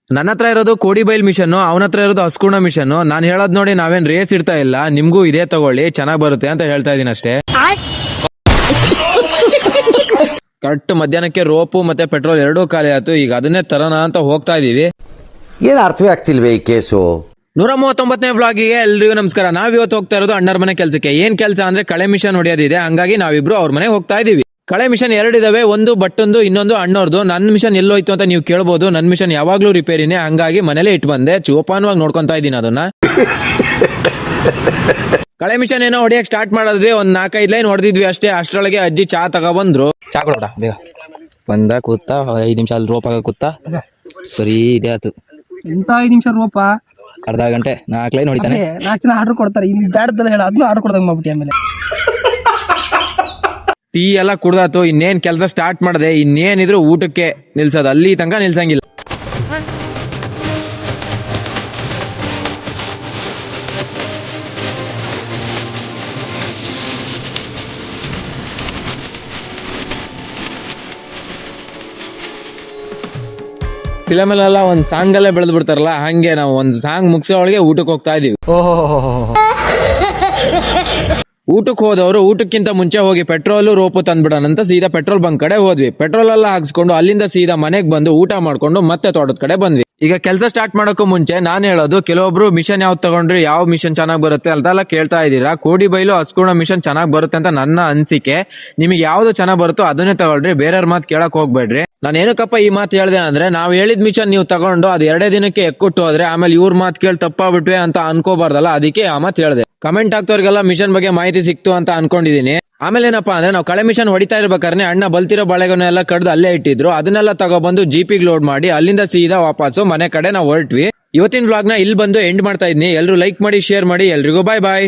ನನ್ನ ಹತ್ರ ಇರೋದು ಕೋಡಿಬೈಲ್ ಮಿಷನ್, ಅವನ ಹತ್ರ ಇರೋದು ಹಸ್ಕುಣ ಮಿಷನ್. ನಾನು ಹೇಳೋದ್ ನೋಡಿ ನಾವೇನ್ ರೇಸ್ ಇಡ್ತಾ ಇಲ್ಲ, ನಿಮ್ಗೂ ಇದೇ ತಗೊಳ್ಳಿ, ಚೆನ್ನಾಗ್ ಬರುತ್ತೆ ಅಂತ ಹೇಳ್ತಾ ಇದೀನಿ ಅಷ್ಟೇ. ಕರೆಕ್ಟ್ ಮಧ್ಯಾಹ್ನಕ್ಕೆ ರೋಪು ಮತ್ತೆ ಪೆಟ್ರೋಲ್ ಎರಡೂ ಖಾಲಿ ಆಯ್ತು. ಈಗ ಅದನ್ನೇ ತರೋಣ ಅಂತ ಹೋಗ್ತಾ ಇದೀವಿ. ಏನ್ ಅರ್ಥವೇ ಆಗ್ತಿಲ್ವೇ ಈ ಕೇಸು? 139ನೇ ವ್ಲಾಗಿಗೆ ಎಲ್ರಿಗೂ ನಮಸ್ಕಾರ. ನಾವಿವತ್ತು ಹೋಗ್ತಾ ಇರೋದು ಅಣ್ಣರ ಮನೆ ಕೆಲ್ಸಕ್ಕೆ. ಏನ್ ಕೆಲಸ ಅಂದ್ರೆ ಕಳೆ ಮಿಷನ್ ಹೊಡೆಯೋದಿದೆ, ಹಂಗಾಗಿ ನಾವಿಬ್ರು ಅವ್ರ ಮನೆಗೆ ಹೋಗ್ತಾ ಇದೀವಿ. ಕಳೆ ಮಿಷನ್ ಎರಡಿದಾವೆ, ಒಂದು ಬಟ್ಟೊಂದು, ಇನ್ನೊಂದು ಅಣ್ಣೋರ್ದು. ನನ್ನ ಮಿಷನ್ ಎಲ್ಲೋಯ್ತು ಅಂತ ನೀವು ಕೇಳ್ಬೋದು. ನನ್ನ ಮಿಷನ್ ಯಾವಾಗ್ಲೂ ರಿಪೇರಿನೇ, ಹಂಗಾಗಿ ಮನೇಲೆ ಇಟ್ಟು ಬಂದೆ. ಜೋಪಾನವಾಗಿ ನೋಡ್ಕೊಂತಾ ಇದೀನಿ ಅದನ್ನ. ಕಳೆ ಮಿಷನ್ ಏನೋ ಹೊಡಿಯಕ್ ಸ್ಟಾರ್ಟ್ ಮಾಡಿದ್ವಿ, ಒಂದ್ 4-5 ಲೈನ್ ಹೊಡೆದಿದ್ವಿ ಅಷ್ಟೇ. ಅಷ್ಟರೊಳಗೆ ಅಜ್ಜಿ ಚಾ ತಗೊಬಂದ್ರು. ಚಾ ಕೊಡ ಬೇಗ ಬಂದ ಕೂತ 5 ನಿಮಿಷ ಅಲ್ಲಿ ರೋಪಾಗ ಕೂತ ಬರೀ ಇದೇ ಆಯ್ತು. ಎಂತ 5 ನಿಮಿಷ ರೂಪ, ಅರ್ಧ ಗಂಟೆ 4 ಲೈನ್ ಹೊಡಿತಾನೆ. 4 ಜನ ಆರ್ಡರ್ ಕೊಡ್ತಾರೆ, ಇಲ್ಲಿ ಬ್ಯಾಡದಲ್ಲ ಹೇಳ, ಅದನ್ನ ಆರ್ಡರ್ ಕೊಡ್ದಂಗ್ ಮಾಡ್ಬಿಟ್ಟು ಆಮೇಲೆ ಟೀ ಎಲ್ಲ ಕುಡ್ದಾತು. ಇನ್ನೇನ್ ಕೆಲಸ ಸ್ಟಾರ್ಟ್ ಮಾಡಿದೆ. ಇನ್ನೇನಿದ್ರು ಊಟಕ್ಕೆ ನಿಲ್ಸೋದು, ಅಲ್ಲಿ ತನಕ ನಿಲ್ಸಂಗಿಲ್ಲ. ಫಿಲಮಲ್ಲೆಲ್ಲ ಒಂದ್ ಸಾಂಗ್ ಅಲ್ಲೇ ಬೆಳೆದ್ ಬಿಡ್ತಾರಲ್ಲ, ಹಂಗೆ ನಾವು ಒಂದ್ ಸಾಂಗ್ ಮುಗಿಸೋ ಒಳಗೆ ಊಟಕ್ಕೆ ಹೋಗ್ತಾ ಇದೀವಿ. ಊಟಕ್ಕೆ ಹೋದವರು ಊಟಕ್ಕಿಂತ ಮುಂಚೆ ಹೋಗಿ ಪೆಟ್ರೋಲ್ ರೋಪು ತಂದ್ಬಿಡೋಣ ಅಂತ ಸೀದಾ ಪೆಟ್ರೋಲ್ ಬಂಕ್ ಕಡೆ ಹೋದ್ವಿ. ಪೆಟ್ರೋಲ್ ಎಲ್ಲ ಹಾಕ್ಸ್ಕೊಂಡು ಅಲ್ಲಿಂದ ಸೀದಾ ಮನೆಗ್ ಬಂದು ಊಟ ಮಾಡ್ಕೊಂಡು ಮತ್ತೆ ತೋಟದ ಕಡೆ ಬಂದ್ವಿ. ಈಗ ಕೆಲಸ ಸ್ಟಾರ್ಟ್ ಮಾಡೋಕ್ಕೂ ಮುಂಚೆ ನಾನು ಹೇಳೋದು, ಕೆಲವೊಬ್ರು ಮಿಷನ್ ಯಾವ್ದು ತಗೊಂಡ್ರಿ, ಯಾವ ಮಿಷನ್ ಚೆನ್ನಾಗ್ ಬರುತ್ತೆ ಅಂತೆಲ್ಲ ಕೇಳ್ತಾ ಇದೀರಾ. ಕೋಡಿಬೈಲು ಹಸ್ಕುಣ ಮಿಷನ್ ಚೆನ್ನಾಗ್ ಬರುತ್ತೆ ಅಂತ ನನ್ನ ಅನ್ಸಿಕೆ. ನಿಮಗೆ ಯಾವ್ದು ಚೆನ್ನಾಗ್ ಬರುತ್ತೋ ಅದನ್ನೇ ತಗೊಳ್ರಿ, ಬೇರೆಯವ್ರ ಮಾತು ಕೇಳಕ್ ಹೋಗ್ಬೇಡ್ರಿ. ನಾನು ಏನಕ್ಕಪ್ಪ ಈ ಮಾತು ಹೇಳ್ದೆ ಅಂದ್ರೆ, ನಾವ್ ಹೇಳಿದ ಮಿಷನ್ ನೀವು ತಗೊಂಡು ಅದು 2 ದಿನಕ್ಕೆ ಎಕ್ಕುಟ್ಟು ಹೋದ್ರೆ ಆಮೇಲೆ ಇವ್ರ ಮಾತು ಕೇಳಿ ತಪ್ಪಾಗ್ಬಿಟ್ವಿ ಅಂತ ಅನ್ಕೋಬಾರ್ದಲ್ಲ, ಅದಕ್ಕೆ ಆ ಮಾತು ಹೇಳ್ದೆ. ಕಮೆಂಟ್ ಆಗ್ತವ್ರಿಗೆಲ್ಲ ಮಿಷನ್ ಬಗ್ಗೆ ಮಾಹಿತಿ ಸಿಕ್ತು ಅಂತ ಅನ್ಕೊಂಡಿದೀನಿ. ಆಮೇಲೆ ಏನಪ್ಪಾ ಅಂದ್ರೆ, ನಾವು ಕಳೆ ಮಿಷನ್ ಹೊಡಿತಾ ಇರ್ಬೇಕಾದ್ರೆ ಅಣ್ಣ ಬಲ್ತಿರೋ ಬಾಳೆಗೊನೆ ಎಲ್ಲ ಕಡ್ದು ಅಲ್ಲೇ ಇಟ್ಟಿದ್ರು. ಅದನ್ನೆಲ್ಲ ತಗೊಬಂದು ಜೀಪಿಗೆ ಲೋಡ್ ಮಾಡಿ ಅಲ್ಲಿಂದ ಸೀದಾ ವಾಪಸ್ಸು ಮನೆ ಕಡೆ ನಾವು ಹೊರಟ್ವಿ. ಇವತ್ತಿನ ವ್ಲಾಗ್ ನ ಇಲ್ಲಿ ಬಂದು ಎಂಡ್ ಮಾಡ್ತಾ ಇದ್ನಿ. ಎಲ್ರು ಲೈಕ್ ಮಾಡಿ, ಶೇರ್ ಮಾಡಿ. ಎಲ್ರಿಗೂ ಬಾಯ್ ಬಾಯ್.